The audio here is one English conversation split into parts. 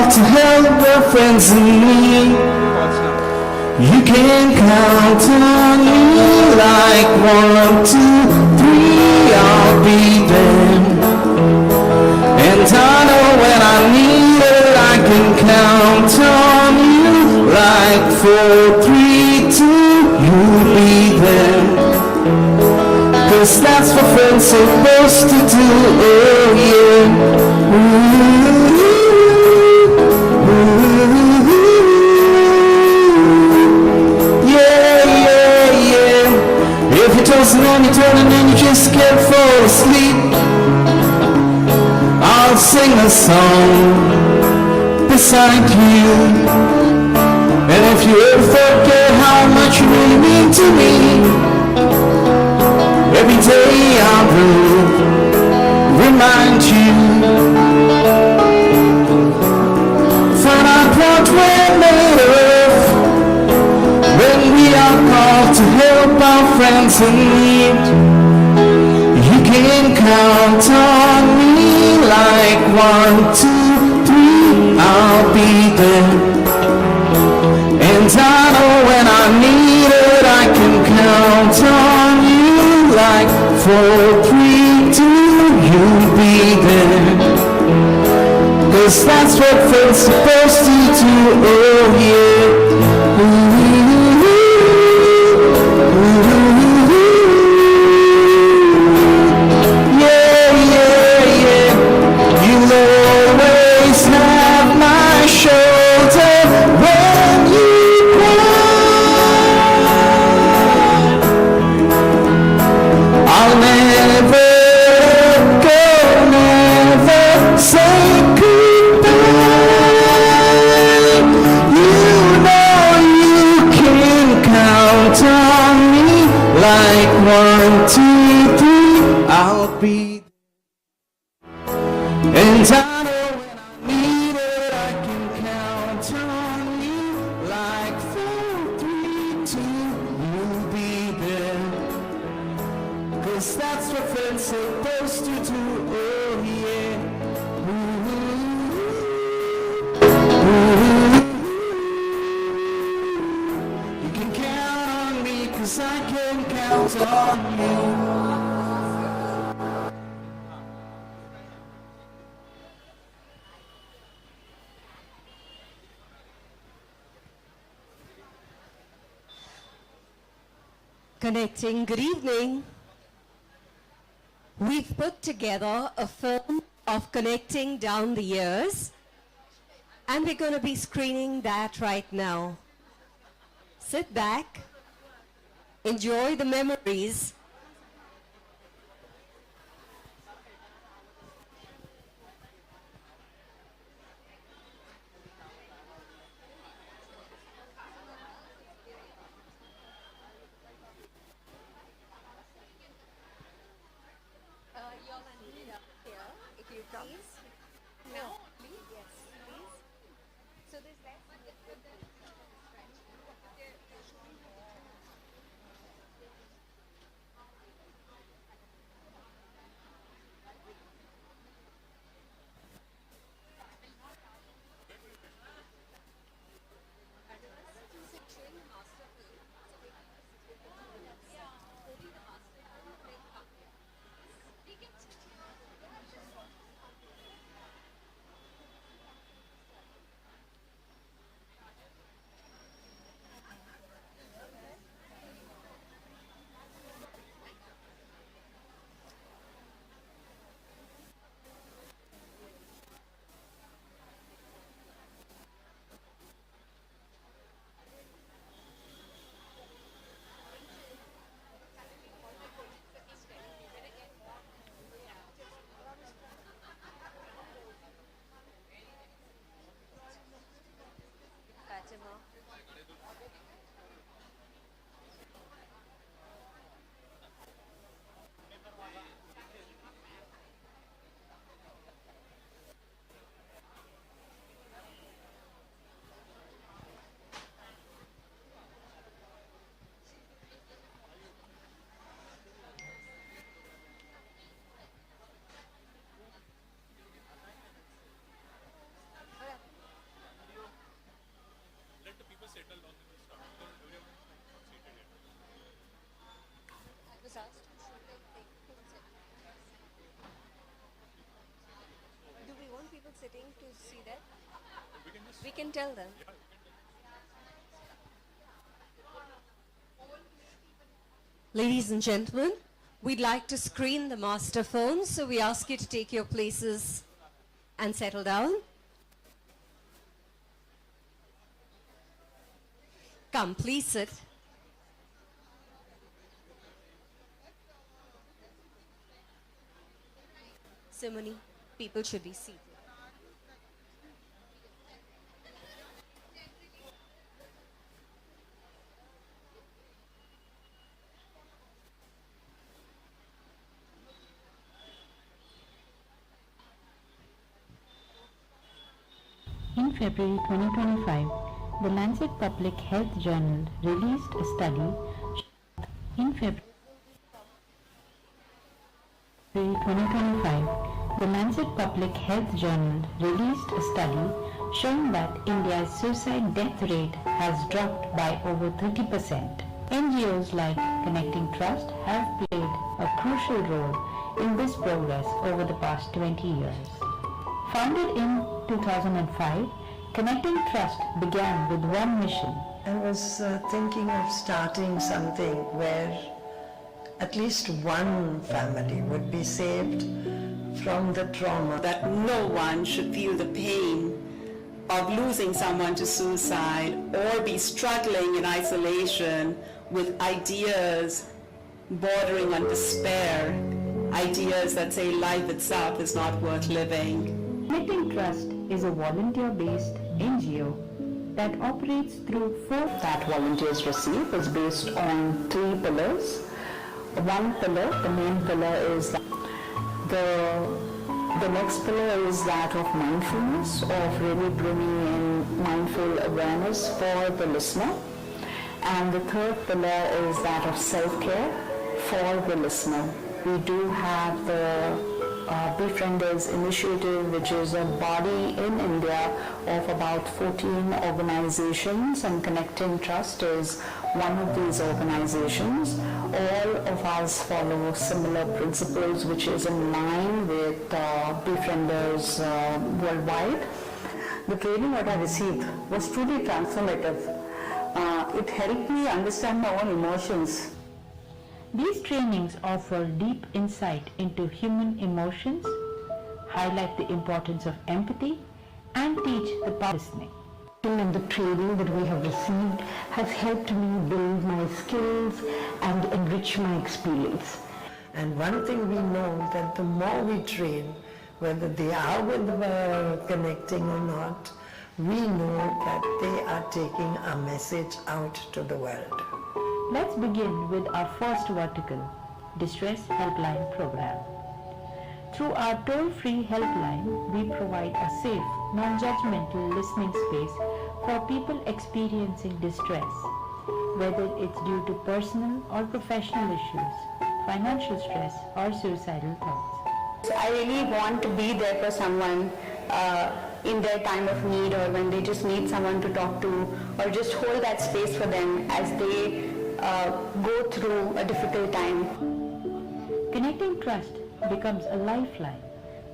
called to help your friends in need. You can count on me like 1, 2, 3, I'll be there. And I know when I need it, I can count on you like 4, 3, 2, you'll be there. 'Cause that's what friends supposed to do, oh yeah. Ooh, ooh, yeah, yeah, yeah. If you're tossing and you're turning and you just can't fall asleep, I'll sing a song beside you. And if you ever forget how much you really mean to me, every day I will remind you. Find out what we're made of when we are called to help our friends in need. You can count on me like 1, 2, 3, I'll be there. And I know when I need it, I can count on you like 4, 3, 2, you'll be there. 'Cause that's what friends supposed to do, oh yeah. Ooh, ooh, yeah, yeah, yeah. You'll always have my shoulder when you cry. I'll never go, never say goodbye. You know you can count on me like 1, 2, 3, I'll be. And I know when I need it, I can count on you like 4, 3, 2, you'll be there. 'Cause that's what friends supposed to do, oh yeah. Ooh, ooh. You can count on me 'cause I can count on you. Connecting, good evening. We've put together a film of connecting down the years, and we're going to be screening that right now. Sit back, enjoy the memories. We can tell them. Ladies and gentlemen, we'd like to screen the master phones, so we ask you to take your places and settle down. Come, please sit. So many people should be seated. In February 2025, the Lancet Public Health Journal released a study. In February 2025, the Lancet Public Health Journal released a study showing that India's suicide death rate has dropped by over 30%. NGOs like Connecting Trust have played a crucial role in this progress over the past 20 years. Founded in 2005, Connecting Trust began with one mission. I was thinking of starting something where at least one family would be saved from the trauma. That no one should feel the pain of losing someone to suicide or be struggling in isolation with ideas bordering on despair, ideas that say life itself is not worth living. Connecting Trust is a volunteer-based NGO that operates through 4 that volunteers receive is based on 3 pillars. One pillar, the main pillar, is the next pillar is that of mindfulness, of really bringing in mindful awareness for the listener. And the third pillar is that of self-care for the listener. We do have the Befrienders initiative, which is a body in India of about 14 organizations, and Connecting Trust is one of these organizations. All of us follow similar principles, which is in line with Befrienders worldwide. The training that I received was truly transformative. It helped me understand my own emotions. These trainings offer deep insight into human emotions, highlight the importance of empathy, and teach the power of listening. And the training that we have received has helped me build my skills and enrich my experience. And one thing we know, that the more we train, whether they are with connecting or not, we know that they are taking a message out to the world. Let's begin with our first vertical, Distress Helpline Program. Through our toll-free helpline, we provide a safe, non-judgmental listening space for people experiencing distress, whether it's due to personal or professional issues, financial stress, or suicidal thoughts. I really want to be there for someone in their time of need, or when they just need someone to talk to, or just hold that space for them as they go through a difficult time. Connecting Trust becomes a lifeline,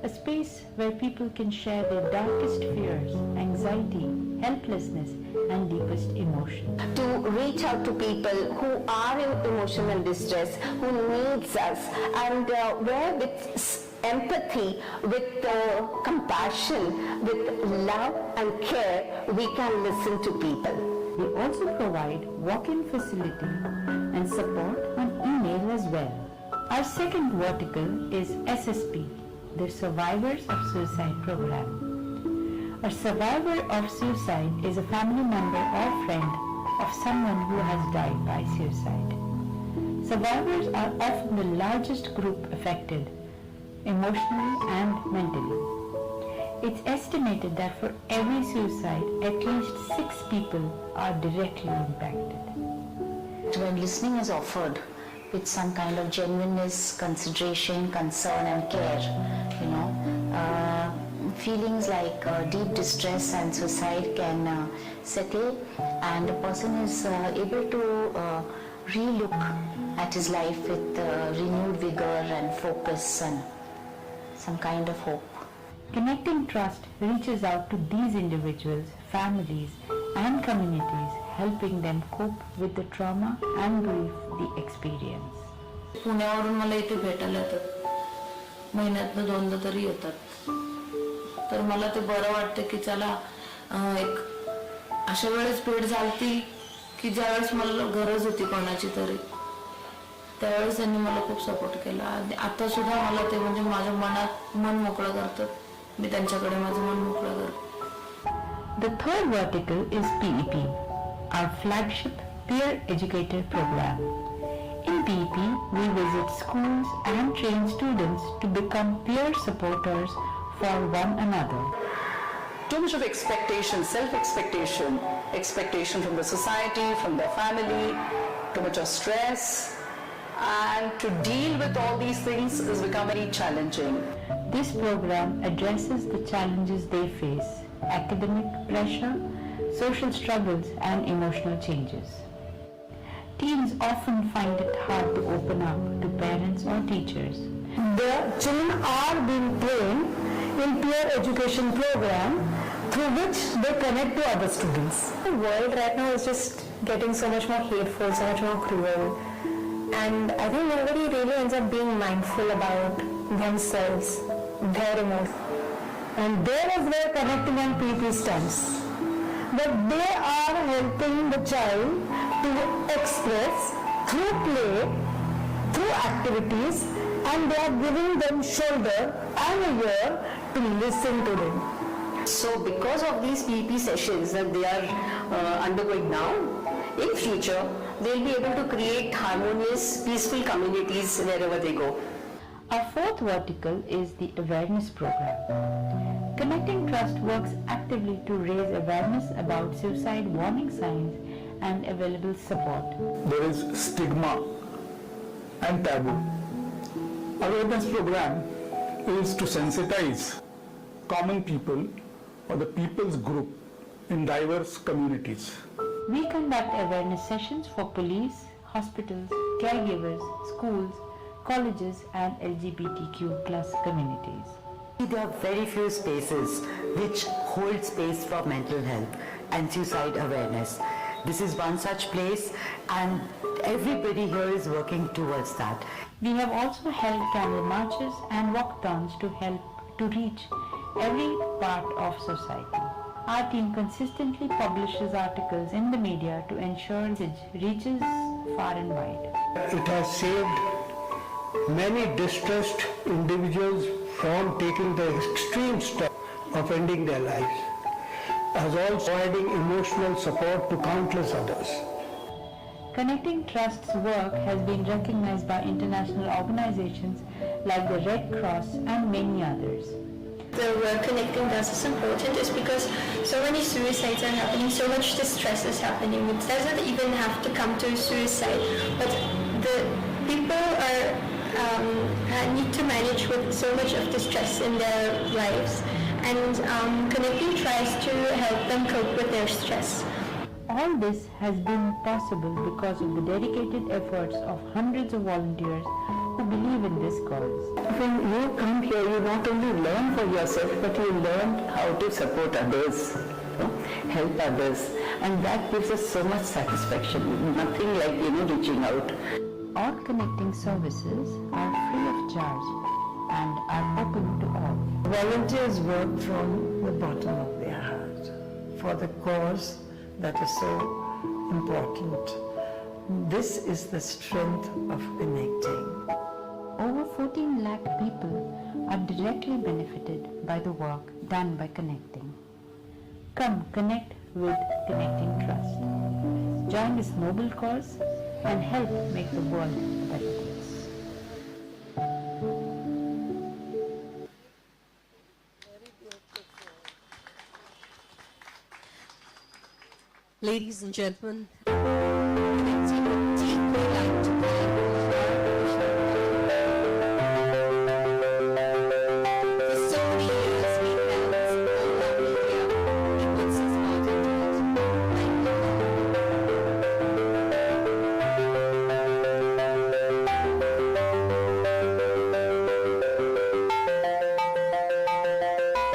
a space where people can share their darkest fears, anxiety, helplessness, and deepest emotions. To reach out to people who are in emotional distress, who needs us, and where with empathy, with compassion, with love and care, we can listen to people. We also provide walk-in facility and support on email as well. Our second vertical is SSP, the Survivors of Suicide Program. A survivor of suicide is a family member or friend of someone who has died by suicide. Survivors are often the largest group affected, emotionally and mentally. It's estimated that for every suicide, at least 6 people are directly impacted. When listening is offered with some kind of genuineness, consideration, concern and care, feelings like deep distress and suicide can settle, and a person is able to re-look at his life with renewed vigor and focus and some kind of hope. Connecting Trust reaches out to these individuals, families and communities, helping them cope with the trauma and grief they experience. पुण्यावरून मला इथे भेटायला येतात, महिन्यातनं 2दा तरी येतात. तर मला ते बरं वाटतं की चला एक अशा वेळेस भेट झालती की ज्यावेळेस मला गरज होती कोणाची तरी, त्यावेळेस त्यांनी मला खूप सपोर्ट केला. आता सुद्धा मला ते म्हणजे माझ्या मनात मन मोकळं करतात. मी त्यांच्याकडे माझं मन मोकळं करते. The third vertical is PEP, our flagship peer educator program. In PEP, we visit schools and train students to become peer supporters for one another. Too much of expectation, self-expectation, expectation from the society, from their family, too much of stress, and to deal with all these things is becoming challenging. This program addresses the challenges they face: academic pressure, social struggles, and emotional changes. Teens often find it hard to open up to parents or teachers. The children are being trained in peer education program through which they connect to other students. The world right now is just getting so much more hateful, so much more cruel. And I think nobody really ends up being mindful about themselves, their emotions. And there is where connecting and PP stands. That they are helping the child to express through play, through activities, and they are giving them shoulder and a ear to listen to them. So because of these PP sessions that they are undergoing now, in future they'll be able to create harmonious, peaceful communities wherever they go. Our fourth vertical is the awareness program. Connecting Trust works actively to raise awareness about suicide warning signs and available support. There is stigma and taboo. Awareness program is to sensitize common people or the people's group in diverse communities. We conduct awareness sessions for police, hospitals, caregivers, schools, colleges and LGBTQ plus communities. There are very few spaces which hold space for mental health and suicide awareness. This is one such place, and everybody here is working towards that. We have also held candle marches and walkathons to help to reach every part of society. Our team consistently publishes articles in the media to ensure it reaches far and wide. It has saved many distressed individuals from taking the extreme step of ending their lives, as also providing emotional support to countless others. Connecting Trust's work has been recognized by international organizations like the Red Cross and many others. The work Connecting does is important is because so many suicides are happening, so much distress is happening. It doesn't even have to come to suicide, but the people need to manage with so much of distress in their lives, and Connecting tries to help them cope with their stress. All this has been possible because of the dedicated efforts of hundreds of volunteers who believe in this cause. When you come here, you not only learn for yourself, but you learn how to support others, help others, and that gives us so much satisfaction. Nothing like, reaching out. All Connecting services are free of charge and are open to all. Volunteers work from the bottom of their heart for the cause that is so important. This is the strength of connecting. Over 14 lakh people are directly benefited by the work done by Connecting. Come connect with Connecting Trust. Join this noble cause and help make the world a better place. Ladies and gentlemen, Connecting would deeply like to thank for so many years we felt all our media, he puts his heart into it. Thank you.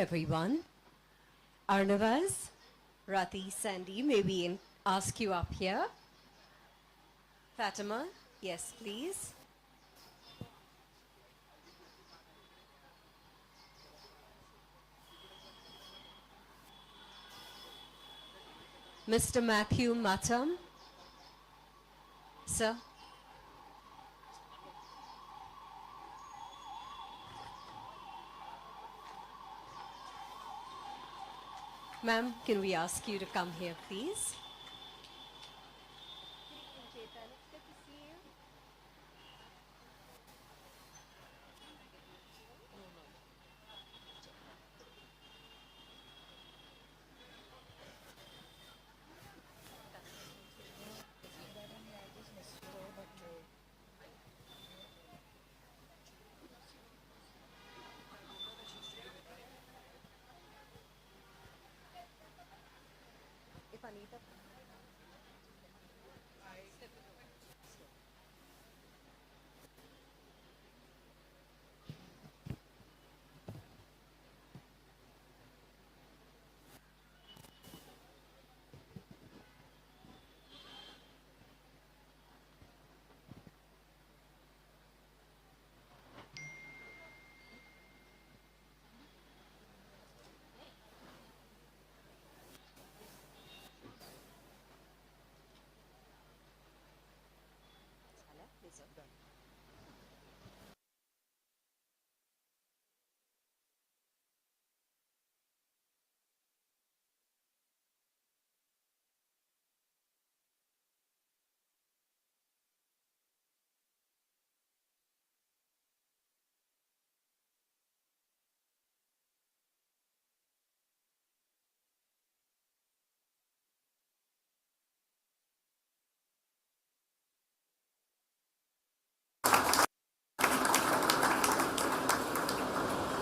everyone. Arnavaz, Rati, Sandy, may we ask you up here? Fatima, yes, please. Mr. Matthew Matam, sir. Ma'am, can we ask you to come here, please?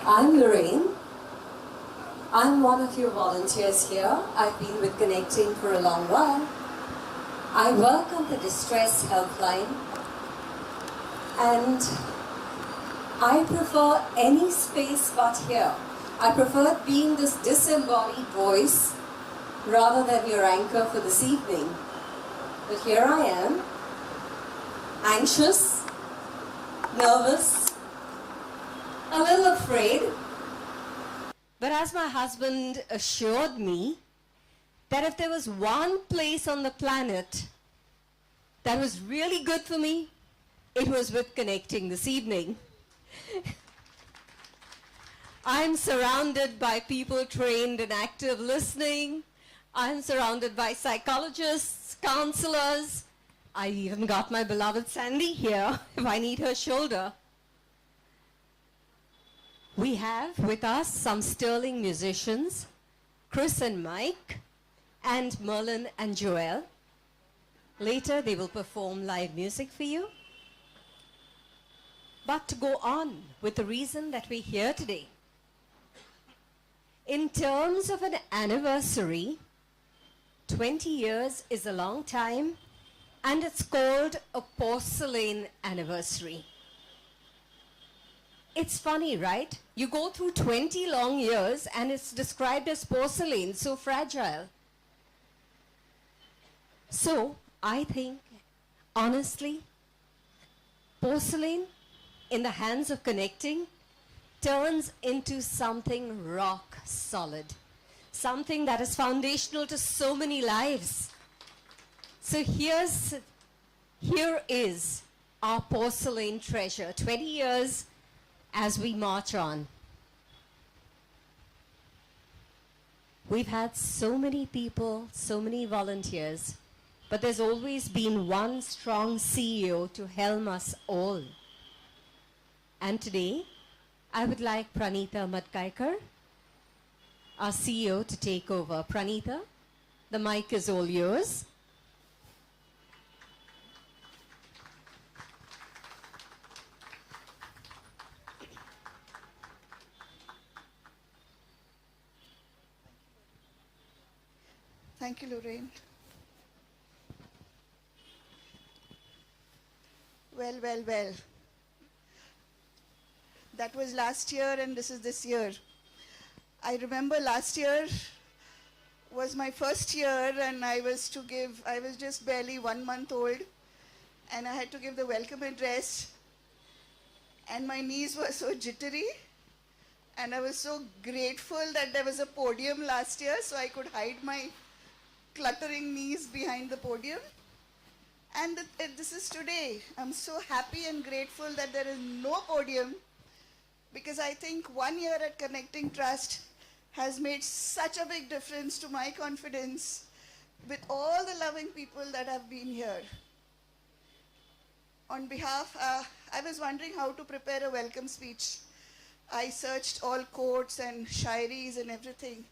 I'm Lorraine. I'm one of your volunteers here. I've been with Connecting for a long while. I work on the distress helpline, and I prefer any space but here. I prefer being this disembodied voice rather than your anchor for this evening. But here I am, anxious, nervous, a little afraid. But as my husband assured me that if there was one place on the planet that was really good for me, it was with Connecting this evening. I'm surrounded by people trained in active listening. I'm surrounded by psychologists, counselors. I even got my beloved Sandy here if I need her shoulder. We have with us some sterling musicians, Chris and Mike, and Merlin and Joel. Later they will perform live music for you. But to go on with the reason that we're here today. In terms of an anniversary, 20 years is a long time, and it's called a porcelain anniversary. It's funny, right? You go through 20 long years and it's described as porcelain, so fragile. So, I think, honestly, porcelain in the hands of Connecting turns into something rock solid. Something that is foundational to so many lives. So here is our porcelain treasure, 20 years as we march on. We've had so many people, so many volunteers, but there's always been one strong CEO to helm us all. And today, I would like Pranita Matkaikar, our CEO, to take over. Pranita, the mic is all yours. Thank you, Lorraine. Well, well, well. That was last year and this is this year. I remember last year was my first year, and I was just barely 1 month old, and I had to give the welcome address, and my knees were so jittery, and I was so grateful that there was a podium last year so I could hide my cluttering knees behind the podium. And this is today. I'm so happy and grateful that there is no podium, because I think 1 year at Connecting Trust has made such a big difference to my confidence with all the loving people that have been here. On behalf, I was wondering how to prepare a welcome speech. I searched all quotes and shairis and everything.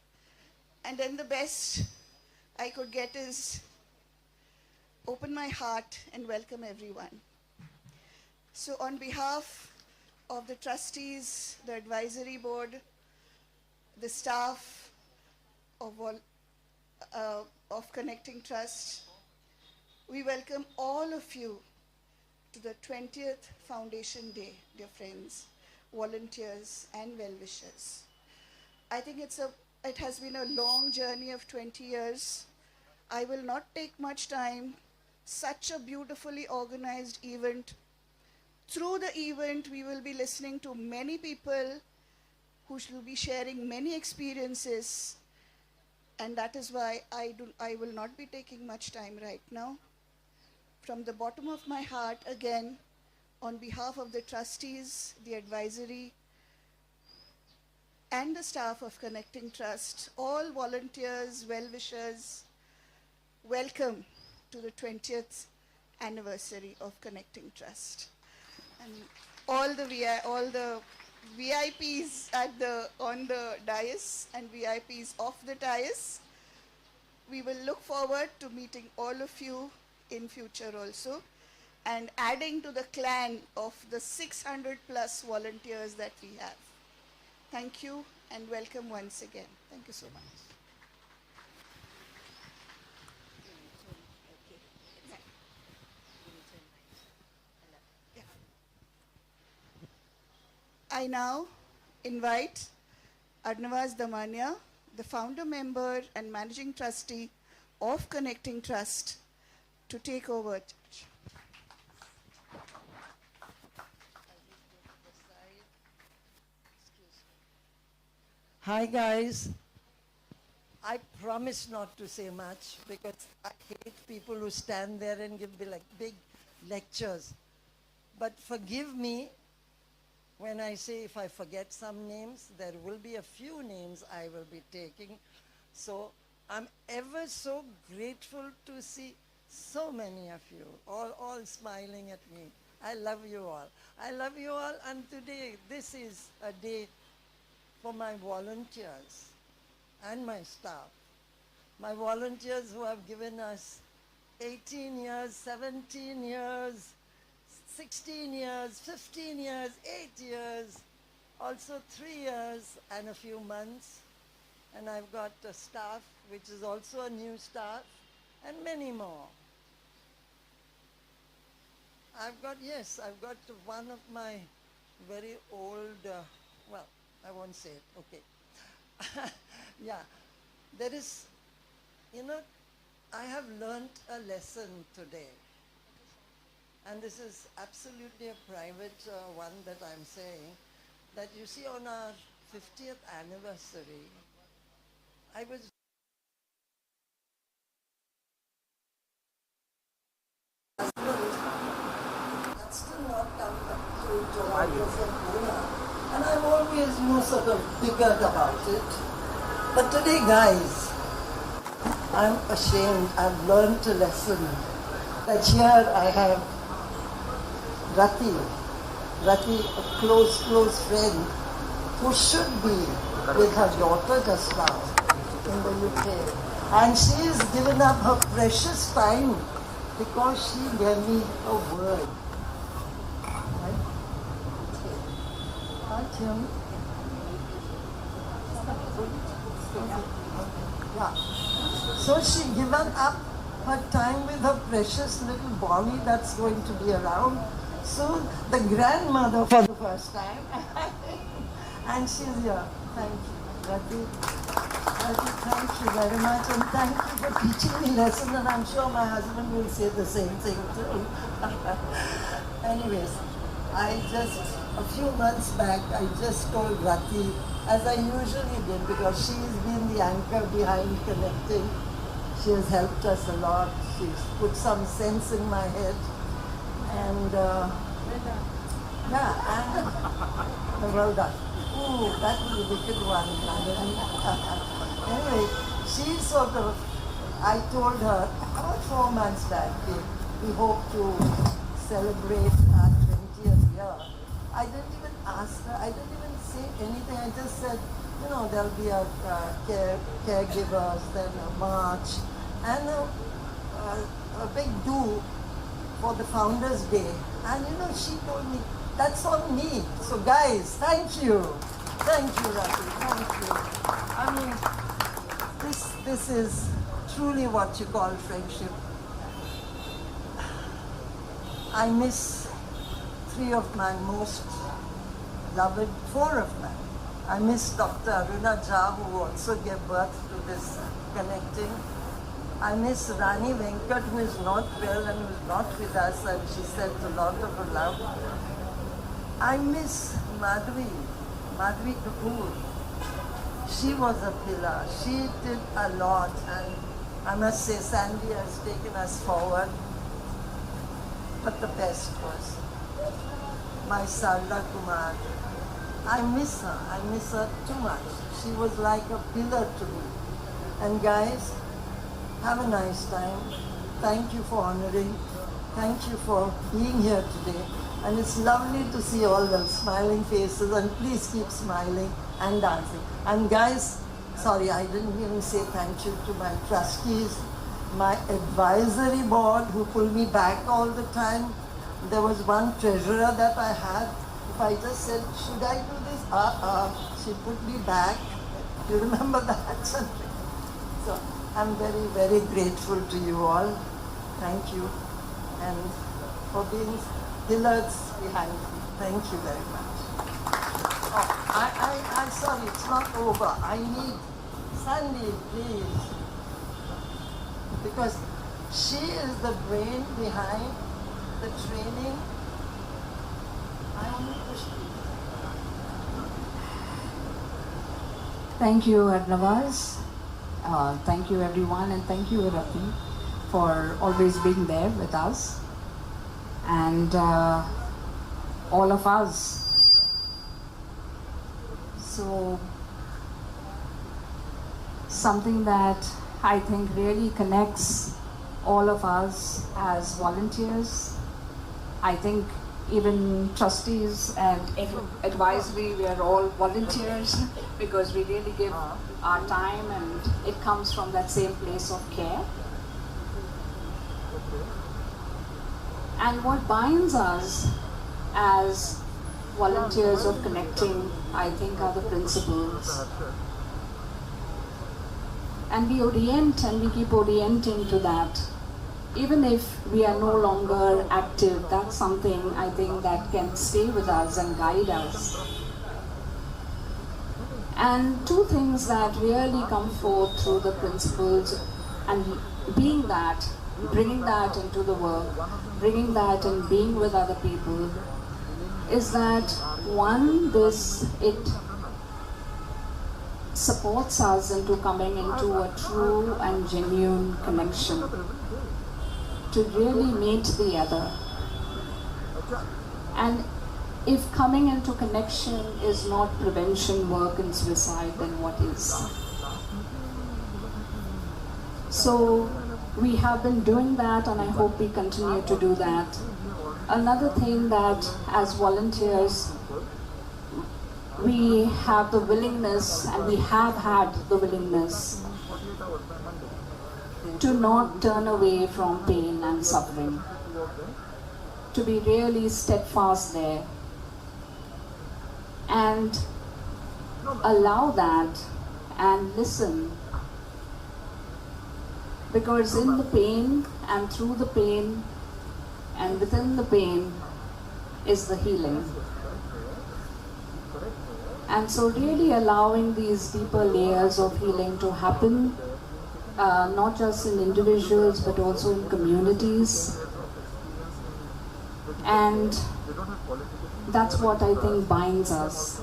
And then the best I could get is open my heart and welcome everyone. So on behalf of the trustees, the advisory board, the staff of Connecting Trust, we welcome all of you to the 20th Foundation Day, dear friends, volunteers and well-wishers. I think it has been a long journey of 20 years. I will not take much time. Such a beautifully organized event. Through the event, we will be listening to many people who will be sharing many experiences, and that is why I will not be taking much time right now. From the bottom of my heart, again, on behalf of the trustees, the advisory, and the staff of Connecting Trust, all volunteers, well-wishers, welcome to the 20th anniversary of Connecting Trust. And all the VIPs on the dais and VIPs off the dais, we will look forward to meeting all of you in future also, and adding to the clan of the 600 plus volunteers that we have. Thank you and welcome once again. Thank you so much. I now invite Arnavaz Damania, the founder member and managing trustee of Connecting Trust, to take over. Hi guys. I promise not to say much because I hate people who stand there and give like big lectures. But forgive me when I say if I forget some names. There will be a few names I will be taking. So I'm ever so grateful to see so many of you, all smiling at me. I love you all. I love you all, and today this is a day for my volunteers and my staff. My volunteers who have given us 18 years, 17 years, 16 years, 15 years, 8 years, also 3 years and a few months. And I've got a staff which is also a new staff, and many more. I've got one of my very old, well, I won't say it, okay. Yeah, there is, I have learnt a lesson today. And this is absolutely a private one that I'm saying, that you see on our 50th anniversary, I was that's still not come to joyous and Poona. And I'm always more sort of bigger about it. But today, guys, I'm ashamed. I've learned a lesson that here I have Rati, a close friend who should be with her daughter just now in the UK. And she has given up her precious time because she gave me a word. Right? Hi, Tim. Yeah. So she given up her time with her precious little Bonnie that's going to be around soon, the grandmother for the first time. And she's here. Thank you. Rati, thank you very much, and thank you for teaching me lessons, and I'm sure my husband will say the same thing too. Anyways, a few months back, I just told Rati, as I usually did, because she's been the anchor behind connecting. She has helped us a lot. She's put some sense in my head. And, well done. Ooh, that was a wicked one. Anyway, she sort of, I told her about 4 months back, we hope to celebrate our 20th year. I didn't even ask her, I didn't even say anything. I just said, there'll be a caregivers, then a march, and a big do for the Founders' Day. And she told me, that's on me. So guys, thank you. Thank you, Rati, thank you. I mean, this is truly what you call friendship. I miss 3 of my most loved, 4 of them. I miss Dr. Aruna Jha, who also gave birth to this connecting. I miss Rani Venkat, who is not well and who is not with us, and she sent a lot of her love. I miss Madhvi Kapoor. She was a pillar. She did a lot, and I must say Sandy has taken us forward. But the best was my Sarda Kumar. I miss her too much. She was like a pillar to me. And guys, have a nice time. Thank you for honoring. Thank you for being here today. And it's lovely to see all the smiling faces, and please keep smiling and dancing. And guys, sorry, I didn't even say thank you to my trustees, my advisory board who pulled me back all the time. There was one treasurer that I had. If I just said, should I do this? She put me back. You remember that? So I'm very, very grateful to you all. Thank you. And for being pillars behind me. Thank you very much. Oh, I'm sorry, it's not over. I need Sandy, please. Because she is the brain behind the training. I want to speak. Thank you, Arnavaz. Thank you, everyone, and thank you, Rati, for always being there with us. And all of us. So, something that I think really connects all of us as volunteers. I think even trustees and advisory, we are all volunteers because we really give our time, and it comes from that same place of care. And what binds us as volunteers of connecting, I think, are the principles. And we orient and we keep orienting to that. Even if we are no longer active, that's something I think that can stay with us and guide us. And 2 things that really come forth through the principles, and being that, bringing that into the work, bringing that and being with other people, is that one, it supports us into coming into a true and genuine connection, to really meet the other. And if coming into connection is not prevention work in suicide, then what is? So we have been doing that, and I hope we continue to do that. Another thing that as volunteers, we have the willingness, and we have had the willingness to not turn away from pain and suffering, to be really steadfast there and allow that and listen, because in the pain and through the pain and within the pain is the healing. And so really allowing these deeper layers of healing to happen, not just in individuals but also in communities. And that's what I think binds us.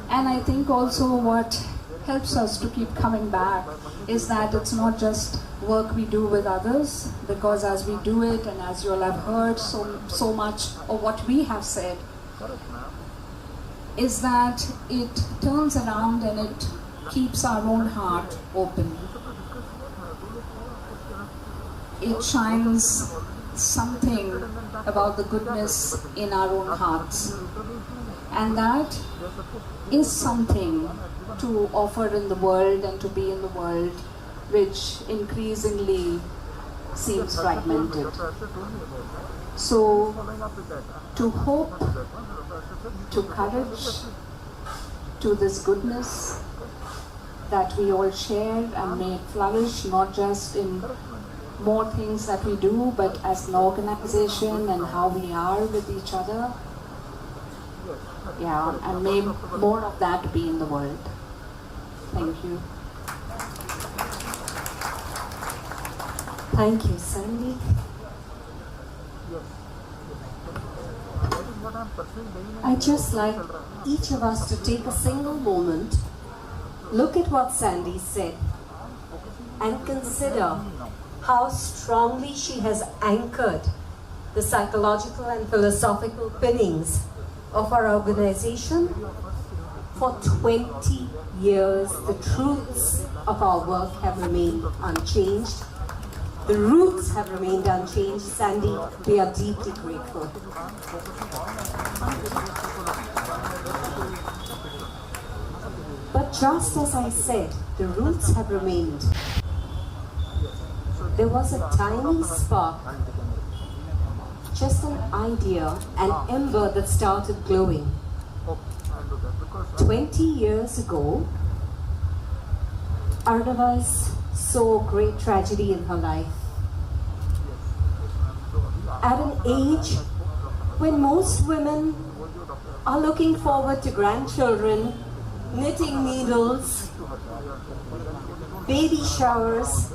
And I think also what helps us to keep coming back is that it's not just work we do with others, because as we do it and as you all have heard so much of what we have said, is that it turns around and it keeps our own heart open. It shines something about the goodness in our own hearts. And that is something to offer in the world and to be in the world, which increasingly seems fragmented. So, to hope, to courage, to this goodness that we all share and may it flourish not just in more things that we do, but as an organization and how we are with each other. Yeah, and may more of that be in the world. Thank you. Thank you, Sandy. I'd just like each of us to take a single moment, look at what Sandy said, and consider how strongly she has anchored the psychological and philosophical pinnings of our organization. For 20 years, the truths of our work have remained unchanged. The roots have remained unchanged. Sandy, we are deeply grateful. But just as I said, the roots have remained. There was a tiny spark, just an idea, an ember that started glowing. 20 years ago, Arnava's saw great tragedy in her life. At an age when most women are looking forward to grandchildren, knitting needles, baby showers,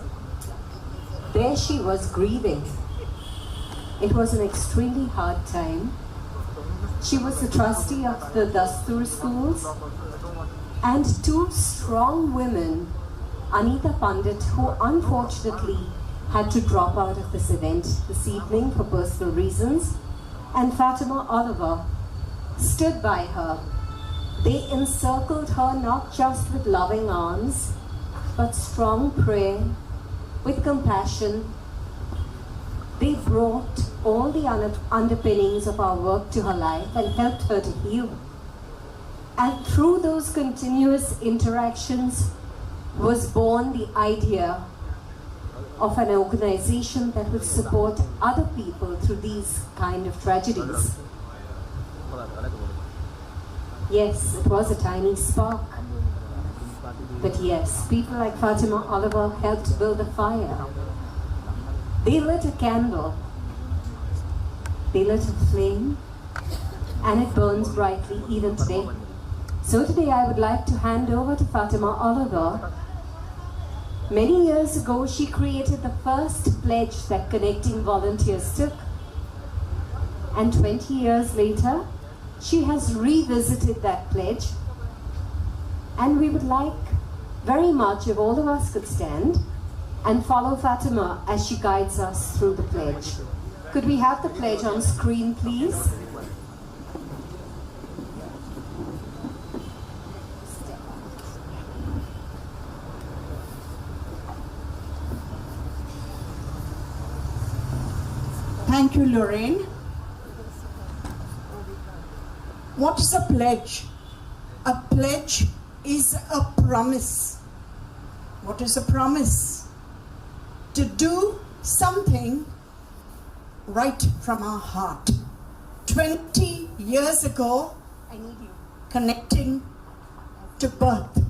there she was grieving. It was an extremely hard time. She was the trustee of the Dastur schools, and two strong women, Anita Pandit, who unfortunately had to drop out of this event this evening for personal reasons, and Fatima Oliver, stood by her. They encircled her not just with loving arms, but strong prayer, with compassion. They brought all the underpinnings of our work to her life and helped her to heal. And through those continuous interactions was born the idea of an organization that would support other people through these kind of tragedies. Yes, it was a tiny spark. But yes, people like Fatima Oliver helped build a fire. They lit a candle, they lit a flame, and it burns brightly even today. So today I would like to hand over to Fatima Oliver. Many years ago, she created the first pledge that Connecting Volunteers took. And 20 years later, she has revisited that pledge. And we would like very much if all of us could stand and follow Fatima as she guides us through the pledge. Could we have the pledge on screen, please? Thank you, Lorraine. What is a pledge? A pledge is a promise. What is a promise? To do something right from our heart. 20 years ago, I need you, Connecting to birth,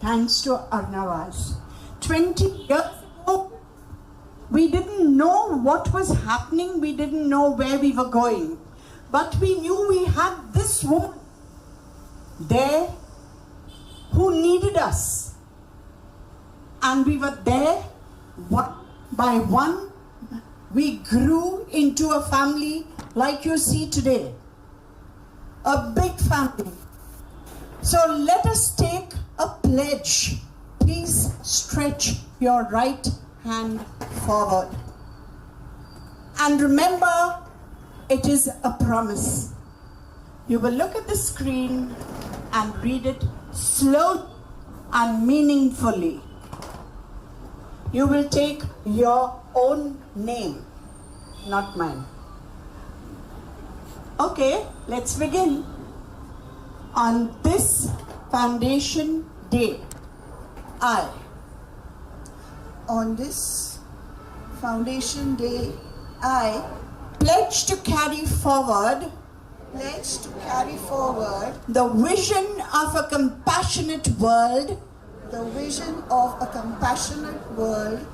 thanks to Arnavas. 20 years ago, we didn't know what was happening, we didn't know where we were going. But we knew we had this woman there who needed us. And we were there one by one. We grew into a family like you see today. A big family. So let us take a pledge. Please stretch your right hand forward. And remember, it is a promise. You will look at the screen and read it slowly and meaningfully. You will take your own name, not mine. Okay, let's begin. On this foundation day, on this foundation day, I pledge to carry forward the vision of a compassionate world,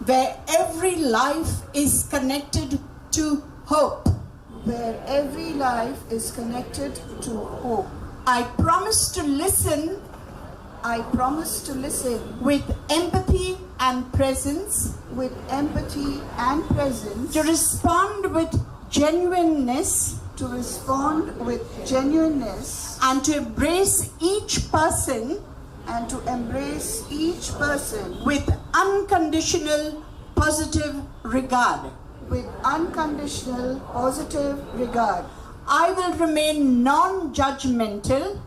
where every life is connected to hope. I promise to listen with empathy and presence, to respond with genuineness, and to embrace each person with unconditional positive regard. I will remain non-judgmental,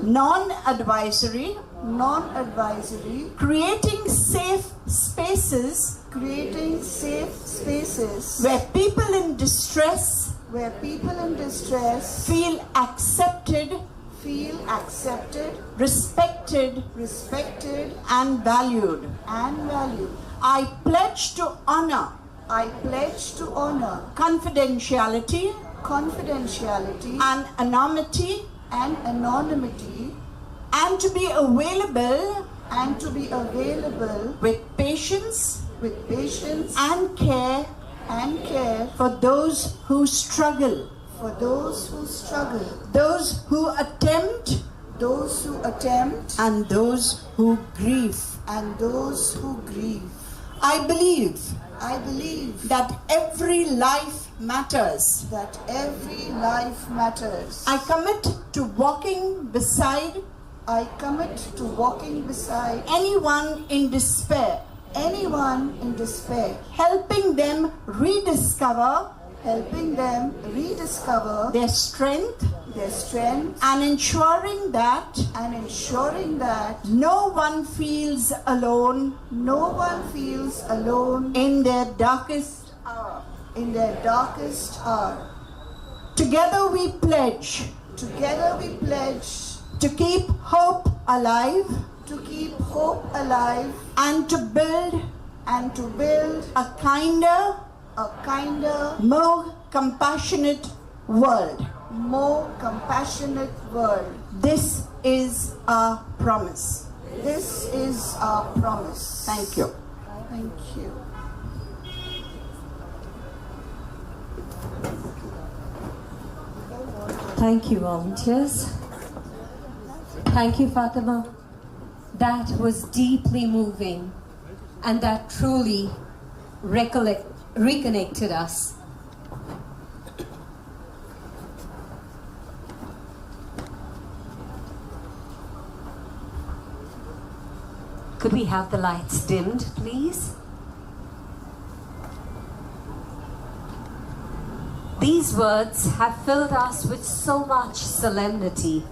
non-advisory, creating safe spaces where people in distress feel accepted, respected, and valued. I pledge to honor confidentiality and anonymity, and to be available with patience and care for those who struggle, those who attempt, and those who grieve. I believe that every life matters. I commit to walking beside anyone in despair, helping them rediscover their strength, and ensuring that no one feels alone in their darkest hour. Together we pledge to keep hope alive, and to build a kinder, more compassionate world. This is our promise. Thank you. Thank you, volunteers. Thank you, Fatima. That was deeply moving, and that truly reconnected us. Could we have the lights dimmed, please? These words have filled us with so much solemnity